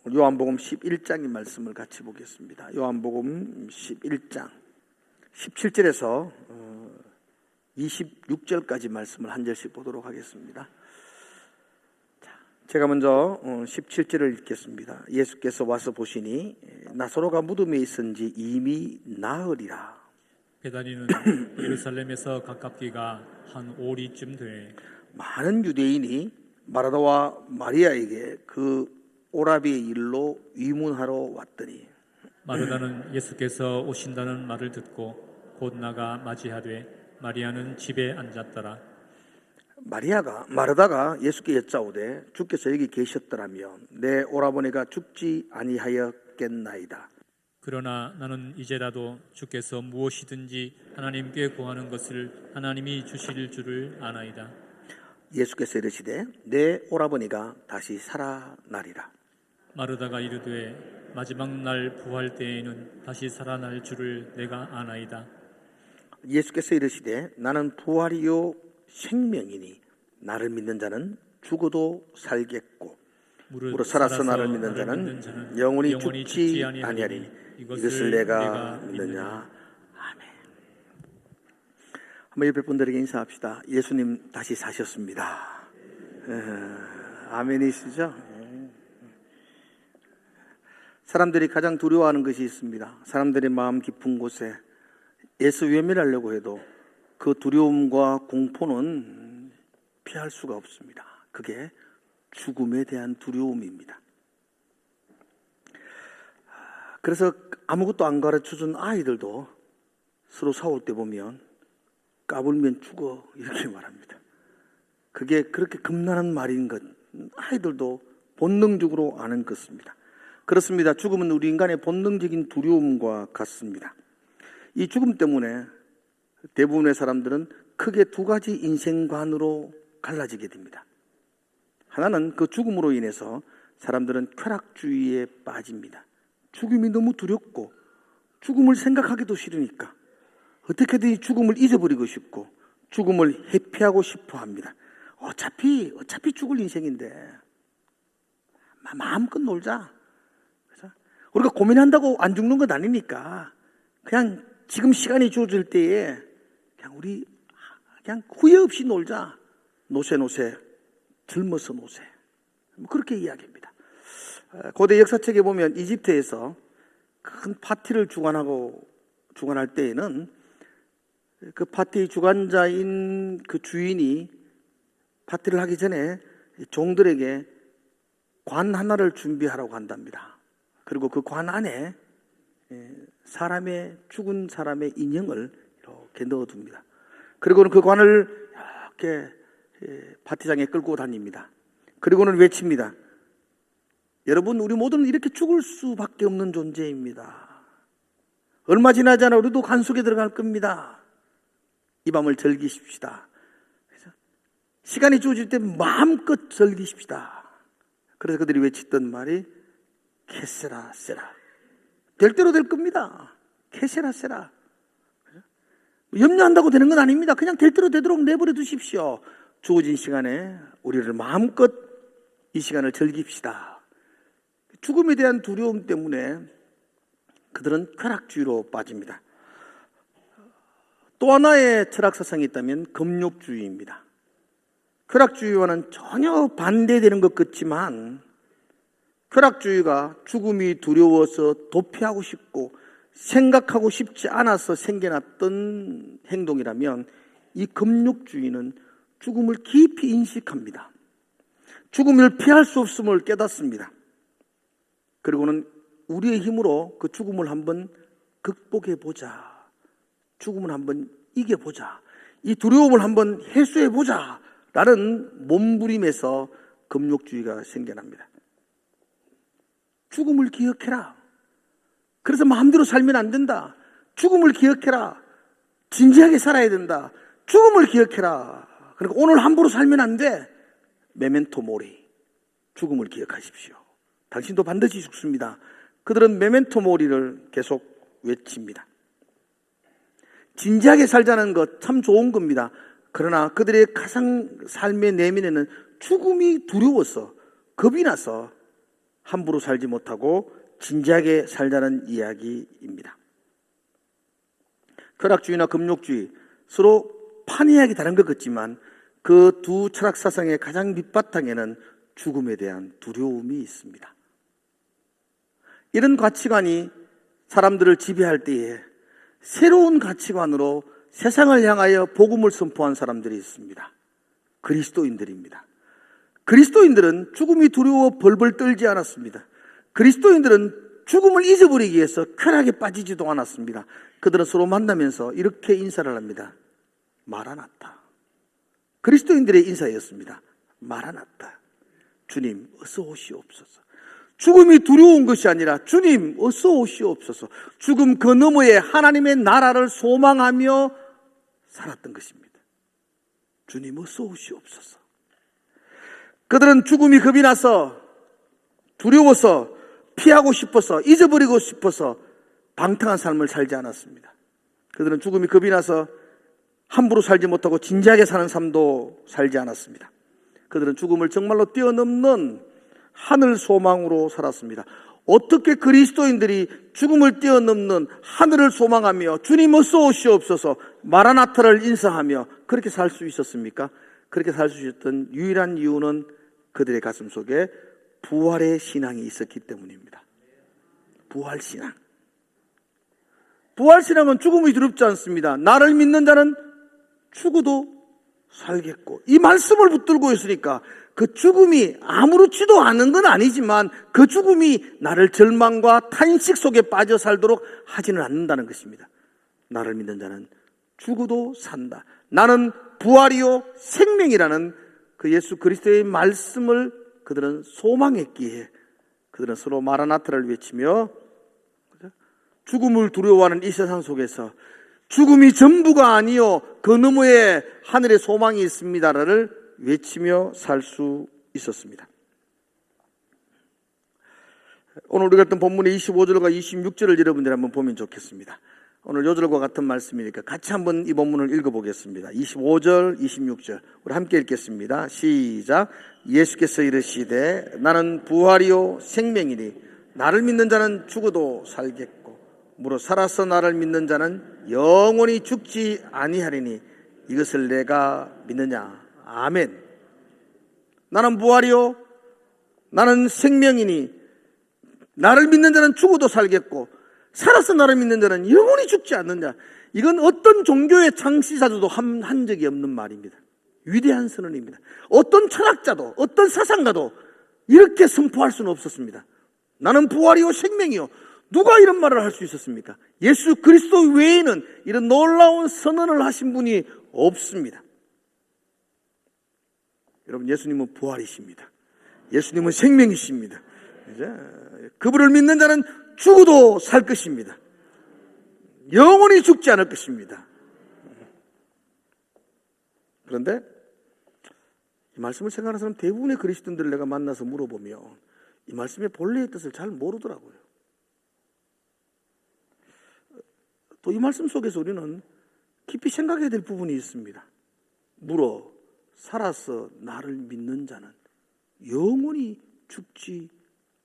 요한복음 11장의 말씀을 같이 보겠습니다. 요한복음 11장 17절에서 26절까지 말씀을 한 절씩 보도록 하겠습니다. 제가 먼저 17절을 읽겠습니다. 예수께서 와서 보시니 나사로가 무덤에 있은지 이미 나으리라. 베다니는 예루살렘에서 가깝기가 한 오리쯤 돼 많은 유대인이 마르다와 마리아에게 그 오라비의 일로 위문하러 왔더니 마르다는 예수께서 오신다는 말을 듣고 곧 나가 맞이하되 마리아는 집에 앉았더라. 마르다가 예수께 여짜오되 주께서 여기 계셨더라면 내 오라버니가 죽지 아니하였겠나이다. 그러나 나는 이제라도 주께서 무엇이든지 하나님께 구하는 것을 하나님이 주실 줄을 아나이다. 예수께서 이르시되 내 오라버니가 다시 살아나리라. 마르다가 이르되 마지막 날 부활 때에는 다시 살아날 줄을 내가 아나이다. 예수께서 이르시되 나는 부활이요 생명이니 나를 믿는 자는 죽어도 살겠고 무릇 살아서 나를 믿는 자는 영원히 죽지 아니하리니 이것을 내가 믿느냐. 아멘. 한번 옆에 분들에게 인사합시다. 예수님 다시 사셨습니다. 아멘이시죠? 사람들이 가장 두려워하는 것이 있습니다. 사람들의 마음 깊은 곳에 예수 외면하려고 해도 그 두려움과 공포는 피할 수가 없습니다. 그게 죽음에 대한 두려움입니다. 그래서 아무것도 안 가르쳐준 아이들도 서로 싸울 때 보면 까불면 죽어 이렇게 말합니다. 그게 그렇게 겁나는 말인 것 아이들도 본능적으로 아는 것입니다. 그렇습니다. 죽음은 우리 인간의 본능적인 두려움과 같습니다. 이 죽음 때문에 대부분의 사람들은 크게 두 가지 인생관으로 갈라지게 됩니다. 하나는 그 죽음으로 인해서 사람들은 쾌락주의에 빠집니다. 죽음이 너무 두렵고 죽음을 생각하기도 싫으니까 어떻게든 죽음을 잊어버리고 싶고 죽음을 회피하고 싶어 합니다. 어차피 죽을 인생인데 마음껏 놀자. 그래서 우리가 고민한다고 안 죽는 건 아니니까 그냥 지금 시간이 주어질 때에 그냥 후회 없이 놀자. 노세 젊어서 노세. 그렇게 이야기합니다. 고대 역사책에 보면 이집트에서 큰 파티를 주관할 때에는 그 파티 주관자인 그 주인이 파티를 하기 전에 종들에게 관 하나를 준비하라고 한답니다. 그리고 그 관 안에 죽은 사람의 인형을 이렇게 넣어둡니다. 그리고는 그 관을 이렇게 파티장에 끌고 다닙니다. 그리고는 외칩니다. 여러분, 우리 모두는 이렇게 죽을 수밖에 없는 존재입니다. 얼마 지나지 않아 우리도 관 속에 들어갈 겁니다. 이 밤을 즐기십시다. 그래서 시간이 주어질 때 마음껏 즐기십시다. 그래서 그들이 외쳤던 말이 케세라 세라. 될 대로 될 겁니다. 케세라 세라. 염려한다고 되는 건 아닙니다. 그냥 될 대로 되도록 내버려 두십시오. 주어진 시간에 우리를 마음껏 이 시간을 즐깁시다. 죽음에 대한 두려움 때문에 그들은 쾌락주의로 빠집니다. 또 하나의 철학사상이 있다면 금욕주의입니다. 쾌락주의와는 전혀 반대되는 것 같지만 쾌락주의가 죽음이 두려워서 도피하고 싶고 생각하고 싶지 않아서 생겨났던 행동이라면 이 금욕주의는 죽음을 깊이 인식합니다. 죽음을 피할 수 없음을 깨닫습니다. 그리고는 우리의 힘으로 그 죽음을 한번 극복해보자. 죽음을 한번 이겨보자. 이 두려움을 한번 해소해보자. 라는 몸부림에서 금욕주의가 생겨납니다. 죽음을 기억해라. 그래서 마음대로 살면 안 된다. 죽음을 기억해라. 진지하게 살아야 된다. 죽음을 기억해라. 그러니까 오늘 함부로 살면 안 돼. 메멘토 모리. 죽음을 기억하십시오. 당신도 반드시 죽습니다. 그들은 메멘토 모리를 계속 외칩니다. 진지하게 살자는 것 참 좋은 겁니다. 그러나 그들의 가상 삶의 내면에는 죽음이 두려워서 겁이 나서 함부로 살지 못하고 진지하게 살자는 이야기입니다. 쾌락주의나 금욕주의 서로 판이하기 다른 것 같지만 그 두 철학 사상의 가장 밑바탕에는 죽음에 대한 두려움이 있습니다. 이런 가치관이 사람들을 지배할 때에 새로운 가치관으로 세상을 향하여 복음을 선포한 사람들이 있습니다. 그리스도인들입니다. 그리스도인들은 죽음이 두려워 벌벌 떨지 않았습니다. 그리스도인들은 죽음을 잊어버리기 위해서 쾌락에 빠지지도 않았습니다. 그들은 서로 만나면서 이렇게 인사를 합니다. 마라나타. 그리스도인들의 인사였습니다. 마라나타. 주님 어서 오시옵소서. 죽음이 두려운 것이 아니라 주님 어서 오시옵소서. 죽음 그 너머에 하나님의 나라를 소망하며 살았던 것입니다. 주님 어서 오시옵소서. 그들은 죽음이 겁이 나서 두려워서 피하고 싶어서 잊어버리고 싶어서 방탕한 삶을 살지 않았습니다. 그들은 죽음이 겁이 나서 함부로 살지 못하고 진지하게 사는 삶도 살지 않았습니다. 그들은 죽음을 정말로 뛰어넘는 하늘 소망으로 살았습니다. 어떻게 그리스도인들이 죽음을 뛰어넘는 하늘을 소망하며 주님 어서 오시옵소서 마라나타를 인사하며 그렇게 살 수 있었습니까? 그렇게 살 수 있었던 유일한 이유는 그들의 가슴 속에 부활의 신앙이 있었기 때문입니다. 부활신앙. 부활신앙은 죽음이 두렵지 않습니다. 나를 믿는 자는 죽어도 살겠고, 이 말씀을 붙들고 있으니까 그 죽음이 아무렇지도 않은 건 아니지만 그 죽음이 나를 절망과 탄식 속에 빠져 살도록 하지는 않는다는 것입니다. 나를 믿는 자는 죽어도 산다. 나는 부활이요 생명이라는 그 예수 그리스도의 말씀을 그들은 소망했기에 그들은 서로 마라나타를 외치며 죽음을 두려워하는 이 세상 속에서 죽음이 전부가 아니요 그 너머에 하늘의 소망이 있습니다를 외치며 살 수 있었습니다. 오늘 우리가 했던 본문의 25절과 26절을 여러분들이 한번 보면 좋겠습니다. 오늘 요절과 같은 말씀이니까 같이 한번 이 본문을 읽어보겠습니다. 25절, 26절 우리 함께 읽겠습니다. 시작. 예수께서 이르시되 나는 부활이요 생명이니 나를 믿는 자는 죽어도 살겠고 무릇 살아서 나를 믿는 자는 영원히 죽지 아니하리니 이것을 내가 믿느냐. 아멘. 나는 부활이요 나는 생명이니 나를 믿는 자는 죽어도 살겠고 살아서 나를 믿는 자는 영원히 죽지 않는다. 이건 어떤 종교의 창시자도 한 적이 없는 말입니다. 위대한 선언입니다. 어떤 철학자도 어떤 사상가도 이렇게 선포할 수는 없었습니다. 나는 부활이요 생명이요. 누가 이런 말을 할 수 있었습니까? 예수 그리스도 외에는 이런 놀라운 선언을 하신 분이 없습니다. 여러분, 예수님은 부활이십니다. 예수님은 생명이십니다. 그분을 믿는 자는 죽어도 살 것입니다. 영원히 죽지 않을 것입니다. 그런데 이 말씀을 생각하는 사람 대부분의 그리스도인들을 내가 만나서 물어보면 이 말씀의 본래의 뜻을 잘 모르더라고요. 또 이 말씀 속에서 우리는 깊이 생각해야 될 부분이 있습니다. 물어 살아서 나를 믿는 자는 영원히 죽지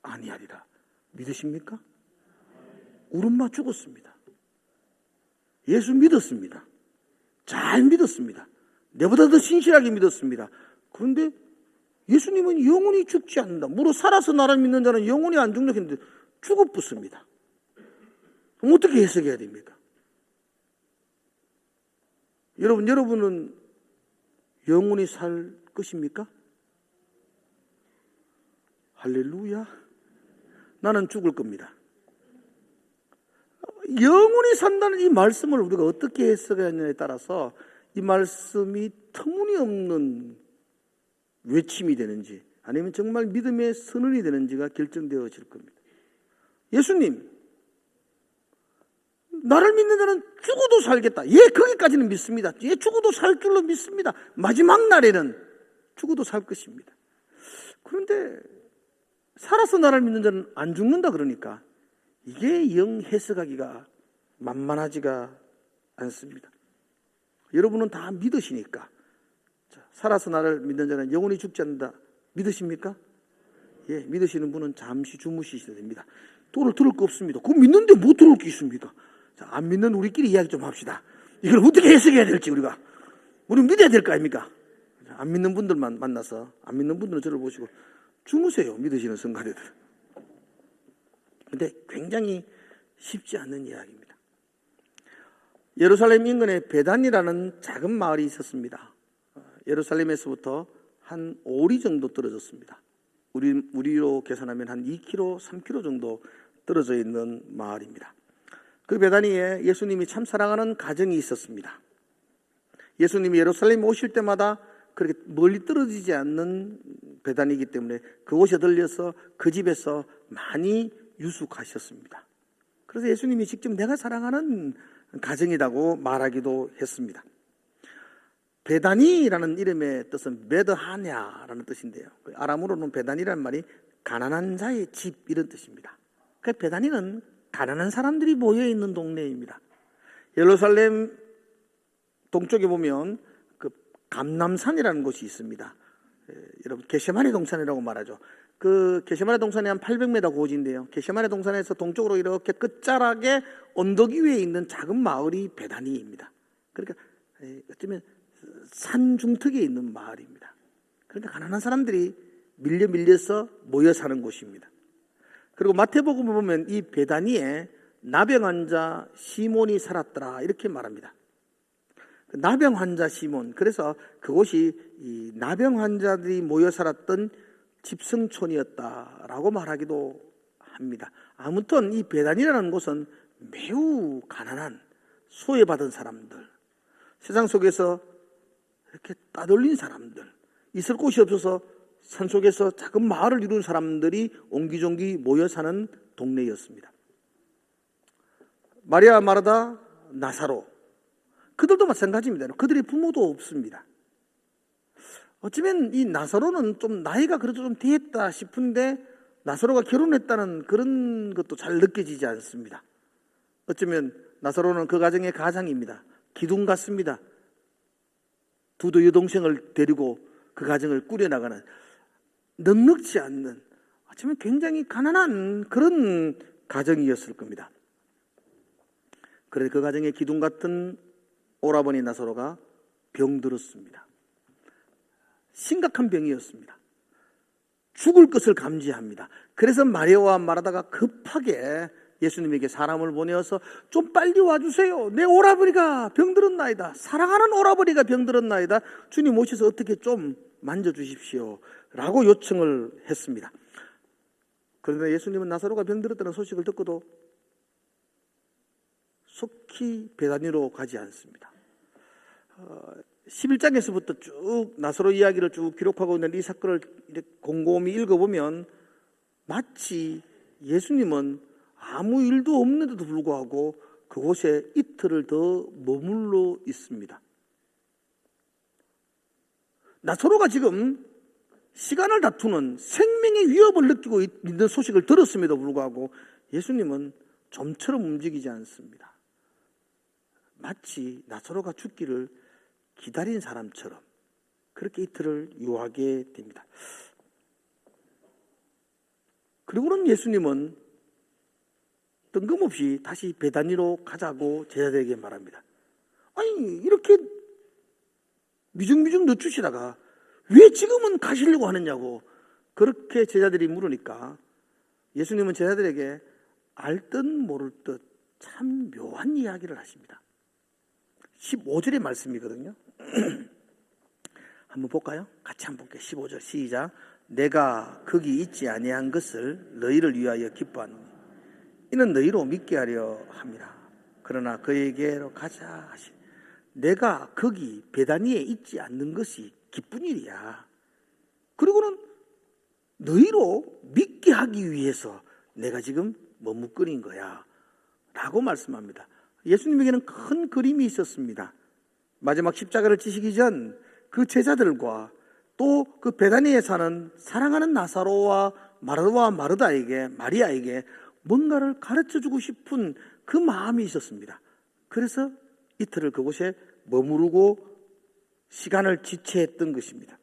아니하리라. 믿으십니까? 우리 엄마 죽었습니다. 예수 믿었습니다. 잘 믿었습니다. 내보다 더 신실하게 믿었습니다. 그런데 예수님은 영원히 죽지 않는다. 무릇 살아서 나를 믿는 자는 영원히 안 죽는다 했는데 죽어붙습니다. 그럼 어떻게 해석해야 됩니까? 여러분은 영원히 살 것입니까? 할렐루야. 나는 죽을 겁니다. 영원히 산다는 이 말씀을 우리가 어떻게 해석해야 하느냐에 따라서 이 말씀이 터무니없는 외침이 되는지 아니면 정말 믿음의 선언이 되는지가 결정되어질 겁니다. 예수님, 나를 믿는 자는 죽어도 살겠다. 예, 거기까지는 믿습니다. 예, 죽어도 살 줄로 믿습니다. 마지막 날에는 죽어도 살 것입니다. 그런데 살아서 나를 믿는 자는 안 죽는다 그러니까 이게 영 해석하기가 만만하지가 않습니다. 여러분은 다 믿으시니까 살아서 나를 믿는 자는 영원히 죽지 않는다. 믿으십니까? 예, 믿으시는 분은 잠시 주무시셔야 됩니다. 돈을 들을 거 없습니다. 그거 믿는데 못 들을 게 있습니까? 자, 안 믿는 우리끼리 이야기 좀 합시다. 이걸 어떻게 해석해야 될지 우리 믿어야 될 거 아닙니까? 안 믿는 분들만 만나서 안 믿는 분들은 저를 보시고 주무세요. 믿으시는 성가대들. 근데 굉장히 쉽지 않은 이야기입니다. 예루살렘 인근에 베단이라는 작은 마을이 있었습니다. 예루살렘에서부터 한 5리 정도 떨어졌습니다. 우리로 계산하면 한 2km, 3km 정도 떨어져 있는 마을입니다. 그 베다니에 예수님이 참 사랑하는 가정이 있었습니다. 예수님이 예루살렘에 오실 때마다 그렇게 멀리 떨어지지 않는 베다니이기 때문에 그곳에 들려서 그 집에서 많이 유숙하셨습니다. 그래서 예수님이 직접 내가 사랑하는 가정이라고 말하기도 했습니다. 베다니라는 이름의 뜻은 메드하냐라는 뜻인데요. 아람으로는 베다니라는 말이 가난한 자의 집 이런 뜻입니다. 그 베다니는 가난한 사람들이 모여 있는 동네입니다. 예루살렘 동쪽에 보면 그 감람산이라는 곳이 있습니다. 여러분 게세마네 동산이라고 말하죠. 그 게세마네 동산이 한 800m 고지인데요. 게세마네 동산에서 동쪽으로 이렇게 끝자락에 언덕 위에 있는 작은 마을이 베다니입니다. 그러니까 어쩌면 산 중턱에 있는 마을입니다. 그러니까 가난한 사람들이 밀려서 모여 사는 곳입니다. 그리고 마태복음을 보면 이 베다니에 나병 환자 시몬이 살았더라 이렇게 말합니다. 나병 환자 시몬, 그래서 그곳이 이 나병 환자들이 모여 살았던 집성촌이었다라고 말하기도 합니다. 아무튼 이 베다니라는 곳은 매우 가난한 소외받은 사람들, 세상 속에서 이렇게 따돌린 사람들, 있을 곳이 없어서 산속에서 작은 마을을 이룬 사람들이 옹기종기 모여 사는 동네였습니다. 마리아, 마르다, 나사로, 그들도 마찬가지입니다. 그들의 부모도 없습니다. 어쩌면 이 나사로는 좀 나이가 그래도 좀 됐다 싶은데 나사로가 결혼했다는 그런 것도 잘 느껴지지 않습니다. 어쩌면 나사로는 그 가정의 가장입니다. 기둥 같습니다. 두도 여동생을 데리고 그 가정을 꾸려나가는 넉넉지 않는 어쩌면 굉장히 가난한 그런 가정이었을 겁니다. 그래서 그 가정의 기둥 같은 오라버니 나사로가 병들었습니다. 심각한 병이었습니다. 죽을 것을 감지합니다. 그래서 마리아와 마르다가 급하게 예수님에게 사람을 보내어서 좀 빨리 와주세요. 내 오라버니가 병들었나이다. 사랑하는 오라버니가 병들었나이다. 주님 오셔서 어떻게 좀 만져주십시오 라고 요청을 했습니다. 그런데 예수님은 나사로가 병들었다는 소식을 듣고도 속히 베다니로 가지 않습니다. 11장에서부터 쭉 나사로 이야기를 쭉 기록하고 있는 이 사건을 곰곰이 읽어보면 마치 예수님은 아무 일도 없는데도 불구하고 그곳에 이틀을 더 머물러 있습니다. 나사로가 지금 시간을 다투는 생명의 위협을 느끼고 있는 소식을 들었음에도 불구하고 예수님은 좀처럼 움직이지 않습니다. 마치 나사로가 죽기를 기다린 사람처럼 그렇게 이틀을 유하게 됩니다. 그리고는 예수님은 뜬금없이 다시 베다니로 가자고 제자들에게 말합니다. 아니 이렇게 미중미중 늦추시다가 왜 지금은 가시려고 하느냐고 그렇게 제자들이 물으니까 예수님은 제자들에게 알듯 모를 듯 참 묘한 이야기를 하십니다. 15절의 말씀이거든요. 한번 볼까요? 같이 한번 볼게요. 15절 시작. 내가 거기 있지 아니한 것을 너희를 위하여 기뻐하노니 이는 너희로 믿게 하려 함이라. 그러나 그에게로 가자 하시니 내가 거기 베다니에 있지 않는 것이 기쁜 일이야. 그리고는 너희로 믿게 하기 위해서 내가 지금 머뭇거린 거야 라고 말씀합니다. 예수님에게는 큰 그림이 있었습니다. 마지막 십자가를 지시기 전 그 제자들과 또 그 베다니에 사는 사랑하는 나사로와 마리아에게 뭔가를 가르쳐주고 싶은 그 마음이 있었습니다. 그래서 이틀을 그곳에 머무르고 시간을 지체했던 것입니다.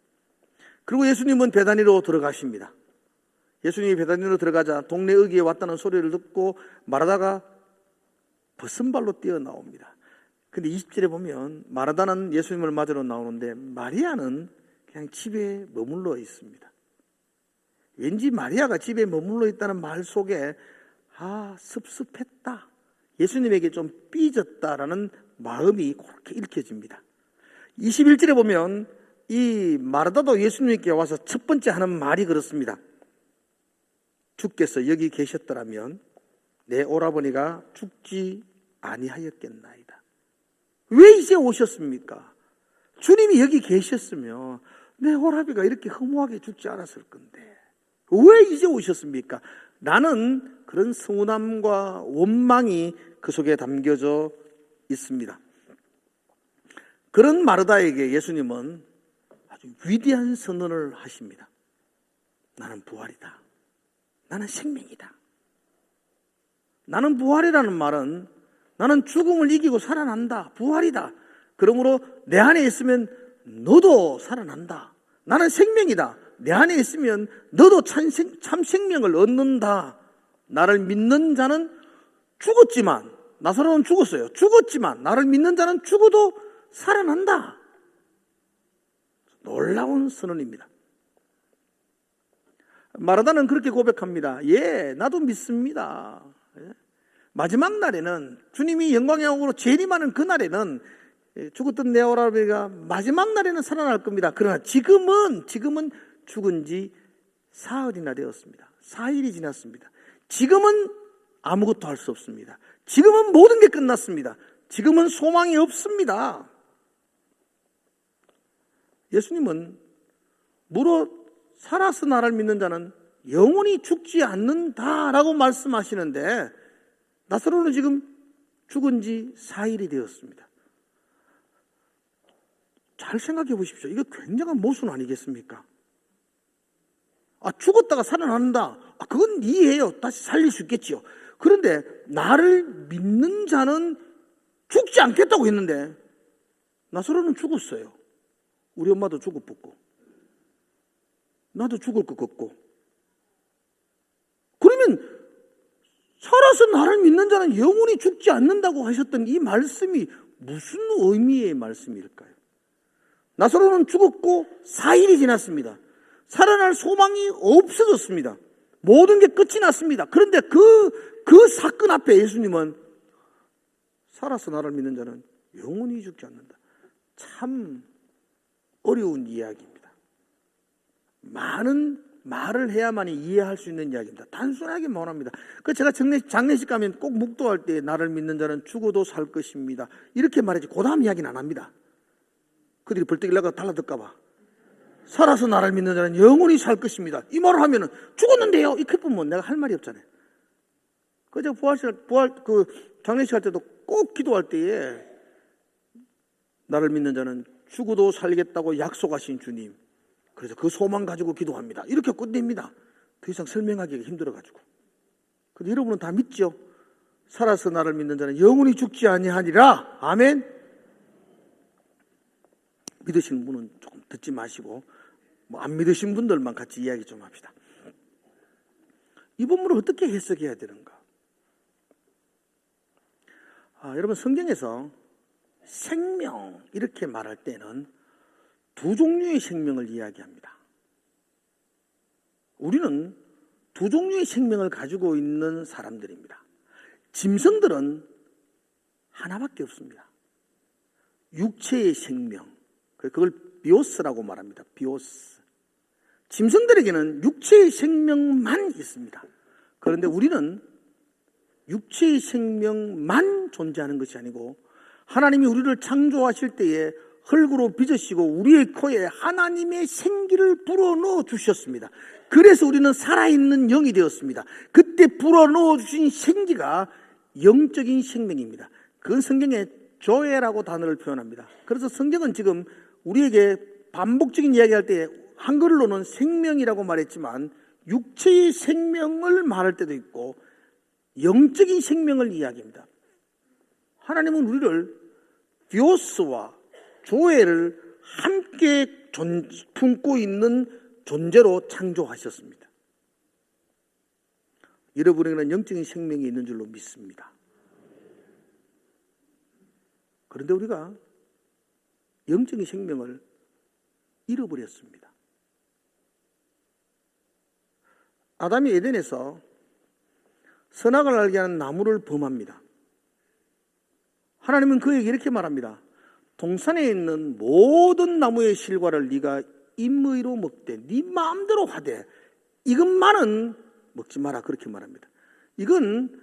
그리고 예수님은 베다니로 들어가십니다. 예수님이 베다니로 들어가자 동네 의기에 왔다는 소리를 듣고 마르다가 벗은발로 뛰어나옵니다. 근데 20절에 보면 마르다는 예수님을 맞으러 나오는데 마리아는 그냥 집에 머물러 있습니다. 왠지 마리아가 집에 머물러 있다는 말 속에 습습했다, 예수님에게 좀 삐졌다라는 마음이 그렇게 읽혀집니다. 21절에 보면 이 마르다도 예수님께 와서 첫 번째 하는 말이 그렇습니다. 주께서 여기 계셨더라면 내 오라버니가 죽지 아니하였겠나이다. 왜 이제 오셨습니까? 주님이 여기 계셨으면 내 오라비가 이렇게 허무하게 죽지 않았을 건데 왜 이제 오셨습니까? 라는 그런 서운함과 원망이 그 속에 담겨져 있습니다. 그런 마르다에게 예수님은 아주 위대한 선언을 하십니다. 나는 부활이다. 나는 생명이다. 나는 부활이라는 말은 나는 죽음을 이기고 살아난다. 부활이다. 그러므로 내 안에 있으면 너도 살아난다. 나는 생명이다. 내 안에 있으면 너도 참 생명을 얻는다. 나를 믿는 자는 죽었지만, 나사로는 죽었어요. 죽었지만 나를 믿는 자는 죽어도 살아난다. 놀라운 선언입니다. 마르다는 그렇게 고백합니다. 예, 나도 믿습니다. 마지막 날에는, 주님이 영광의 영으로 재림하는 그날에는 죽었던 내 오라버니가 마지막 날에는 살아날 겁니다. 그러나 지금은 죽은 지 사흘이나 되었습니다. 4일이 지났습니다. 지금은 아무것도 할 수 없습니다. 지금은 모든 게 끝났습니다. 지금은 소망이 없습니다. 예수님은 무릇 살아서 나를 믿는 자는 영원히 죽지 않는다라고 말씀하시는데 나사로는 지금 죽은 지 4일이 되었습니다. 잘 생각해 보십시오. 이거 굉장한 모순 아니겠습니까? 죽었다가 살아난다. 그건 이해해요. 다시 살릴 수 있겠지요. 그런데 나를 믿는 자는 죽지 않겠다고 했는데 나사로는 죽었어요. 우리 엄마도 죽었고 나도 죽을 것 같고. 그러면 살아서 나를 믿는 자는 영원히 죽지 않는다고 하셨던 이 말씀이 무슨 의미의 말씀일까요? 나사로는 죽었고 4일이 지났습니다. 살아날 소망이 없어졌습니다. 모든 게 끝이 났습니다. 그런데 그 사건 앞에 예수님은 살아서 나를 믿는 자는 영원히 죽지 않는다. 참 어려운 이야기입니다. 많은 말을 해야만이 이해할 수 있는 이야기입니다. 단순하게 말합니다. 제가 장례식 가면 꼭 묵도할 때 나를 믿는 자는 죽어도 살 것입니다. 이렇게 말하지 그 다음 이야기는 안 합니다. 그들이 벌떡일라가 달라들까 봐. 살아서 나를 믿는 자는 영원히 살 것입니다. 이 말을 하면은 죽었는데요. 이렇게 보면 내가 할 말이 없잖아요. 제가 장례식 할 때도 꼭 기도할 때에 나를 믿는 자는 죽어도 살겠다고 약속하신 주님. 그래서 그 소망 가지고 기도합니다. 이렇게 끝냅니다. 더 이상 설명하기가 힘들어가지고. 근데 여러분은 다 믿죠? 살아서 나를 믿는 자는 영원히 죽지 아니하니라. 아멘. 믿으시는 분은 조금 듣지 마시고 안 믿으신 분들만 같이 이야기 좀 합시다. 이 본문을 어떻게 해석해야 되는가? 여러분 성경에서 생명 이렇게 말할 때는 두 종류의 생명을 이야기합니다. 우리는 두 종류의 생명을 가지고 있는 사람들입니다. 짐승들은 하나밖에 없습니다. 육체의 생명, 그걸 비오스라고 말합니다. 비오스. 짐승들에게는 육체의 생명만 있습니다. 그런데 우리는 육체의 생명만 존재하는 것이 아니고 하나님이 우리를 창조하실 때에 흙으로 빚으시고 우리의 코에 하나님의 생기를 불어넣어 주셨습니다. 그래서 우리는 살아있는 영이 되었습니다. 그때 불어넣어 주신 생기가 영적인 생명입니다. 그건 성경에 조에라고 단어를 표현합니다. 그래서 성경은 지금 우리에게 반복적인 이야기할 때 한글로는 생명이라고 말했지만 육체의 생명을 말할 때도 있고 영적인 생명을 이야기합니다. 하나님은 우리를 비오스와 조에를 함께 품고 있는 존재로 창조하셨습니다. 잃어버리는 영적인 생명이 있는 줄로 믿습니다. 그런데 우리가 영적인 생명을 잃어버렸습니다. 아담이 에덴에서 선악을 알게 하는 나무를 범합니다. 하나님은 그에게 이렇게 말합니다. 동산에 있는 모든 나무의 실과를 네가 임의로 먹되 네 마음대로 하되 이것만은 먹지 마라, 그렇게 말합니다. 이건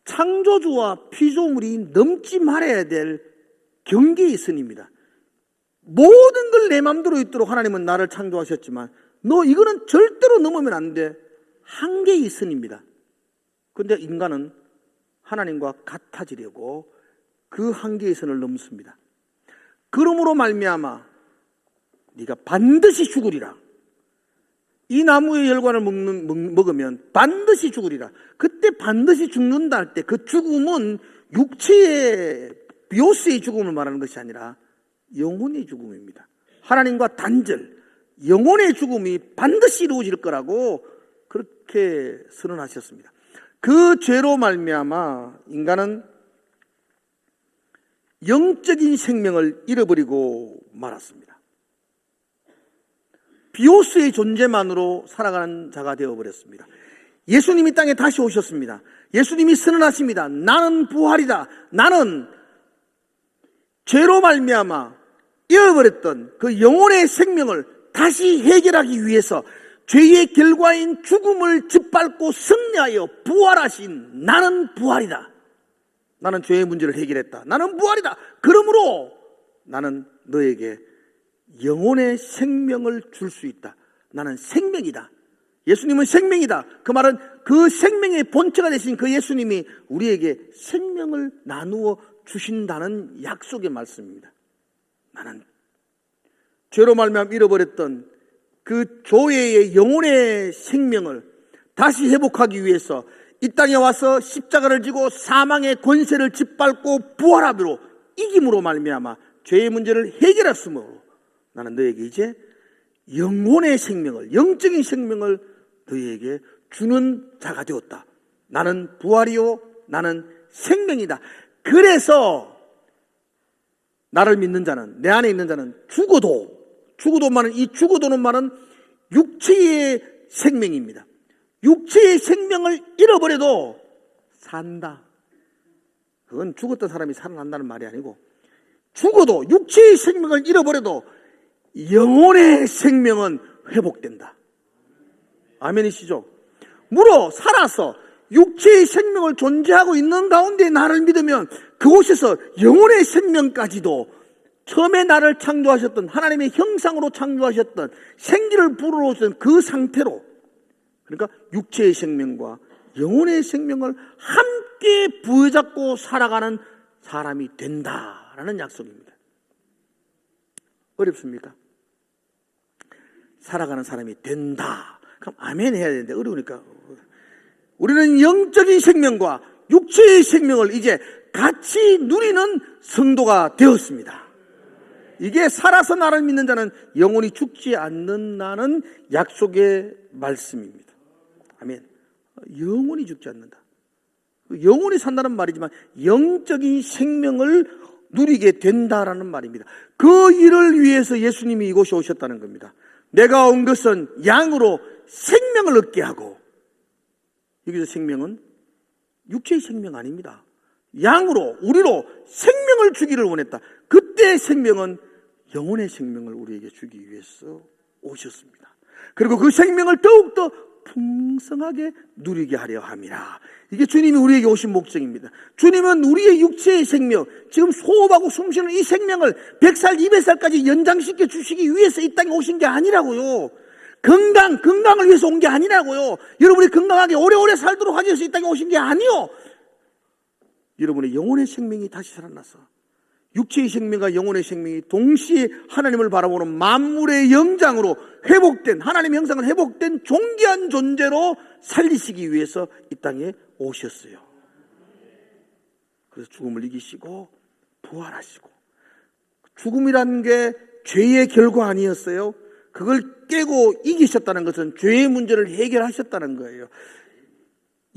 창조주와 피조물이 넘지 말아야 될 경계의 선입니다. 모든 걸 내 마음대로 있도록 하나님은 나를 창조하셨지만 너 이거는 절대로 넘으면 안 돼. 한계의 선입니다. 그런데 인간은 하나님과 같아지려고 그 한계의 선을 넘습니다. 그러므로 말미암아 네가 반드시 죽으리라. 이 나무의 열과를 먹으면 반드시 죽으리라. 그때 반드시 죽는다 할 때 그 죽음은 육체의 비오스의 죽음을 말하는 것이 아니라 영혼의 죽음입니다. 하나님과 단절, 영혼의 죽음이 반드시 이루어질 거라고 그렇게 선언하셨습니다. 그 죄로 말미암아 인간은 영적인 생명을 잃어버리고 말았습니다. 비오스의 존재만으로 살아가는 자가 되어버렸습니다. 예수님이 땅에 다시 오셨습니다. 예수님이 선언하십니다. 나는 부활이다. 나는 죄로 말미암아 잃어버렸던 그 영혼의 생명을 다시 해결하기 위해서 죄의 결과인 죽음을 짓밟고 승리하여 부활하신 나는 부활이다. 나는 죄의 문제를 해결했다. 나는 부활이다. 그러므로 나는 너에게 영혼의 생명을 줄 수 있다. 나는 생명이다. 예수님은 생명이다. 그 말은 그 생명의 본체가 되신 그 예수님이 우리에게 생명을 나누어 주신다는 약속의 말씀입니다. 나는 죄로 말미암아 잃어버렸던 그 조회의 영혼의 생명을 다시 회복하기 위해서 이 땅에 와서 십자가를 지고 사망의 권세를 짓밟고 부활함으로 이김으로 말미암아 죄의 문제를 해결했으므로 나는 너에게 이제 영혼의 생명을, 영적인 생명을 너에게 주는 자가 되었다. 나는 부활이요 나는 생명이다. 그래서 나를 믿는 자는, 내 안에 있는 자는 죽어도만은, 이 죽어도는 말은 육체의 생명입니다. 육체의 생명을 잃어버려도 산다. 그건 죽었던 사람이 살아난다는 말이 아니고, 죽어도 육체의 생명을 잃어버려도 영혼의 생명은 회복된다. 아멘이시죠? 물어 살아서 육체의 생명을 존재하고 있는 가운데 나를 믿으면 그곳에서 영혼의 생명까지도 처음에 나를 창조하셨던 하나님의 형상으로 창조하셨던 생기를 불어오신 그 상태로, 그러니까 육체의 생명과 영혼의 생명을 함께 부여잡고 살아가는 사람이 된다라는 약속입니다. 어렵습니까? 살아가는 사람이 된다. 그럼 아멘 해야 되는데 어려우니까. 우리는 영적인 생명과 육체의 생명을 이제 같이 누리는 성도가 되었습니다. 이게 살아서 나를 믿는 자는 영원히 죽지 않는다는 약속의 말씀입니다. 아멘. 영원히 죽지 않는다. 영원히 산다는 말이지만 영적인 생명을 누리게 된다라는 말입니다. 그 일을 위해서 예수님이 이곳에 오셨다는 겁니다. 내가 온 것은 양으로 생명을 얻게 하고, 여기서 생명은 육체의 생명 아닙니다. 양으로, 우리로 생명을 주기를 원했다. 그때 생명은 영혼의 생명을 우리에게 주기 위해서 오셨습니다. 그리고 그 생명을 더욱더 풍성하게 누리게 하려 함이라. 이게 주님이 우리에게 오신 목적입니다. 주님은 우리의 육체의 생명, 지금 소흡하고 숨쉬는 이 생명을 100살, 200살까지 연장시켜 주시기 위해서 이 땅에 오신 게 아니라고요. 건강을 위해서 온 게 아니라고요. 여러분이 건강하게 오래오래 살도록 하기 위해서 이 땅에 오신 게 아니요. 여러분의 영혼의 생명이 다시 살아나서 육체의 생명과 영혼의 생명이 동시에 하나님을 바라보는 만물의 영장으로 회복된, 하나님의 형상을 회복된 존귀한 존재로 살리시기 위해서 이 땅에 오셨어요. 그래서 죽음을 이기시고 부활하시고, 죽음이라는 게 죄의 결과 아니었어요. 그걸 깨고 이기셨다는 것은 죄의 문제를 해결하셨다는 거예요.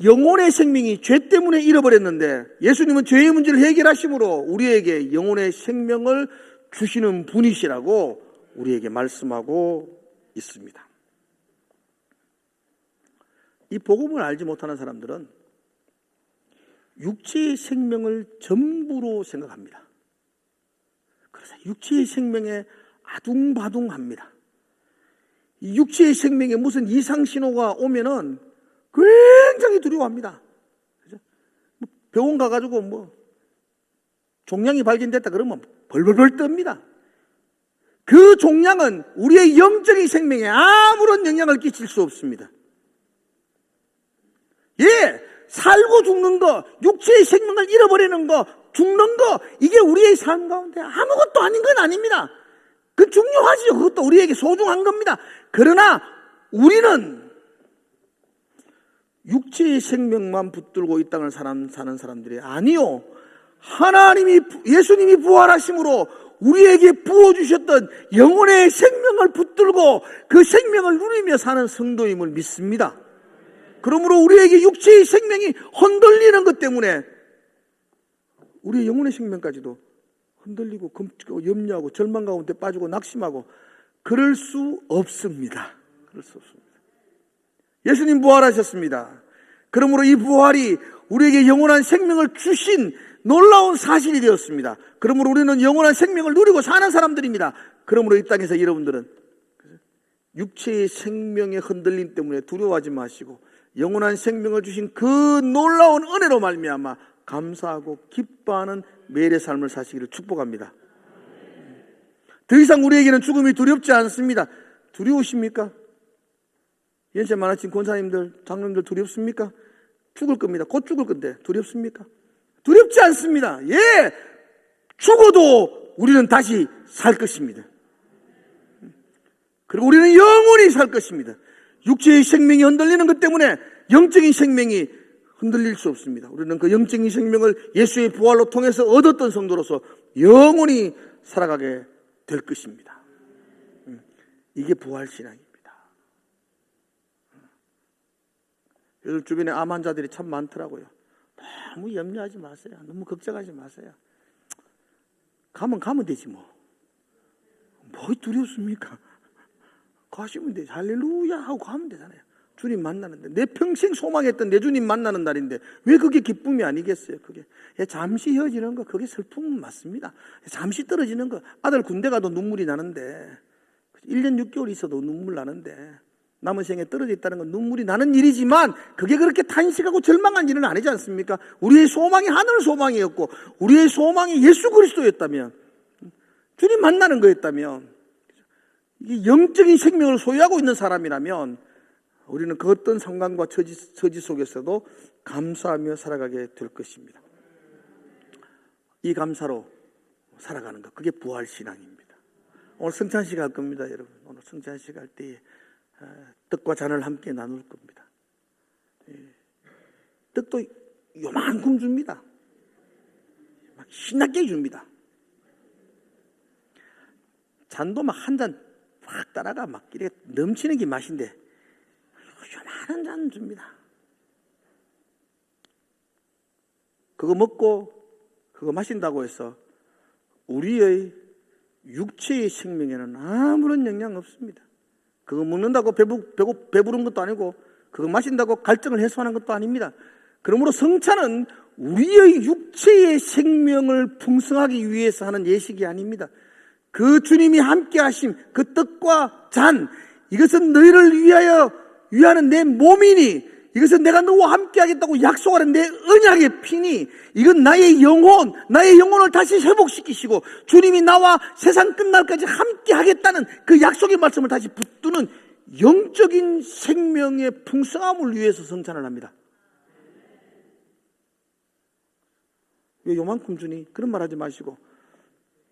영혼의 생명이 죄 때문에 잃어버렸는데 예수님은 죄의 문제를 해결하심으로 우리에게 영혼의 생명을 주시는 분이시라고 우리에게 말씀하고 있습니다. 이 복음을 알지 못하는 사람들은 육체의 생명을 전부로 생각합니다. 그래서 육체의 생명에 아둥바둥합니다. 이 육체의 생명에 무슨 이상 신호가 오면은 굉장히 두려워합니다. 그죠? 병원 가가지고 종양이 발견됐다 그러면 벌벌벌 떱니다. 그 종양은 우리의 영적인 생명에 아무런 영향을 끼칠 수 없습니다. 살고 죽는 거, 육체의 생명을 잃어버리는 거, 죽는 거, 이게 우리의 삶 가운데 아무것도 아닌 건 아닙니다. 그 중요하지요. 그것도 우리에게 소중한 겁니다. 그러나 우리는 육체의 생명만 붙들고 이 땅을 사는 사람들이 아니요, 예수님이 부활하심으로 우리에게 부어주셨던 영혼의 생명을 붙들고 그 생명을 누리며 사는 성도임을 믿습니다. 그러므로 우리에게 육체의 생명이 흔들리는 것 때문에 우리의 영혼의 생명까지도 흔들리고 염려하고 절망 가운데 빠지고 낙심하고 그럴 수 없습니다. 그럴 수 없습니다. 예수님 부활하셨습니다. 그러므로 이 부활이 우리에게 영원한 생명을 주신 놀라운 사실이 되었습니다. 그러므로 우리는 영원한 생명을 누리고 사는 사람들입니다. 그러므로 이 땅에서 여러분들은 육체의 생명의 흔들림 때문에 두려워하지 마시고 영원한 생명을 주신 그 놀라운 은혜로 말미암아 감사하고 기뻐하는 매일의 삶을 사시기를 축복합니다. 더 이상 우리에게는 죽음이 두렵지 않습니다. 두려우십니까? 연세 많으신 권사님들, 장로님들 두렵습니까? 죽을 겁니다. 곧 죽을 건데 두렵습니까? 두렵지 않습니다. 죽어도 우리는 다시 살 것입니다. 그리고 우리는 영원히 살 것입니다. 육체의 생명이 흔들리는 것 때문에 영적인 생명이 흔들릴 수 없습니다. 우리는 그 영적인 생명을 예수의 부활로 통해서 얻었던 성도로서 영원히 살아가게 될 것입니다. 이게 부활신앙입니다. 요즘 주변에 암 환자들이 참 많더라고요. 너무 염려하지 마세요. 너무 걱정하지 마세요. 가면 되지 뭐 두렵습니까? 가시면 되지. 할렐루야 하고 가면 되잖아요. 주님 만나는데, 내 평생 소망했던 내 주님 만나는 날인데 왜 그게 기쁨이 아니겠어요? 그게 잠시 헤어지는 거, 그게 슬픔은 맞습니다. 잠시 떨어지는 거, 아들 군대 가도 눈물이 나는데 1년 6개월 있어도 눈물 나는데 남은 생에 떨어져 있다는 건 눈물이 나는 일이지만 그게 그렇게 탄식하고 절망한 일은 아니지 않습니까? 우리의 소망이 하늘 소망이었고 우리의 소망이 예수 그리스도였다면, 주님 만나는 거였다면, 이 영적인 생명을 소유하고 있는 사람이라면 우리는 그 어떤 상황과 처지 속에서도 감사하며 살아가게 될 것입니다. 이 감사로 살아가는 것, 그게 부활신앙입니다. 오늘 성찬식 할 겁니다, 여러분. 오늘 성찬식 할 때에 떡과 잔을 함께 나눌 겁니다. 떡도 요만큼 줍니다. 막 신나게 줍니다. 잔도 막 한 잔 확 따라가 막 이렇게 넘치는 게 맛인데 요만한 잔 줍니다. 그거 먹고 그거 마신다고 해서 우리의 육체의 생명에는 아무런 영향 없습니다. 그거 먹는다고 배부른 것도 아니고 그거 마신다고 갈증을 해소하는 것도 아닙니다. 그러므로 성찬은 우리의 육체의 생명을 풍성하기 위해서 하는 예식이 아닙니다. 그 주님이 함께 하심 그 떡과 잔, 이것은 너희를 위하는 내 몸이니, 이것은 내가 너와 함께 하겠다고 약속하는 내 언약의 피니, 이건 나의 영혼을 다시 회복시키시고 주님이 나와 세상 끝날까지 함께 하겠다는 그 약속의 말씀을 다시 붙드는 영적인 생명의 풍성함을 위해서 성찬을 합니다. 왜 요만큼 주니? 그런 말 하지 마시고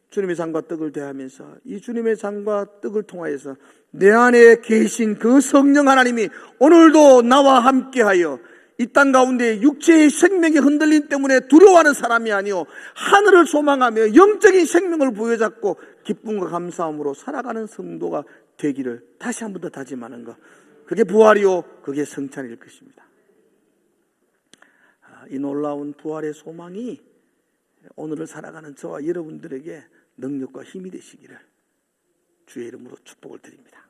주님의 잔과 떡을 대하면서 이 주님의 잔과 떡을 통하여서 내 안에 계신 그 성령 하나님이 오늘도 나와 함께하여 이 땅 가운데 육체의 생명의 흔들림 때문에 두려워하는 사람이 아니요 하늘을 소망하며 영적인 생명을 부여잡고 기쁨과 감사함으로 살아가는 성도가 되기를 다시 한 번 더 다짐하는 것, 그게 부활이요 그게 성찬일 것입니다. 이 놀라운 부활의 소망이 오늘을 살아가는 저와 여러분들에게 능력과 힘이 되시기를 주의 이름으로 축복을 드립니다.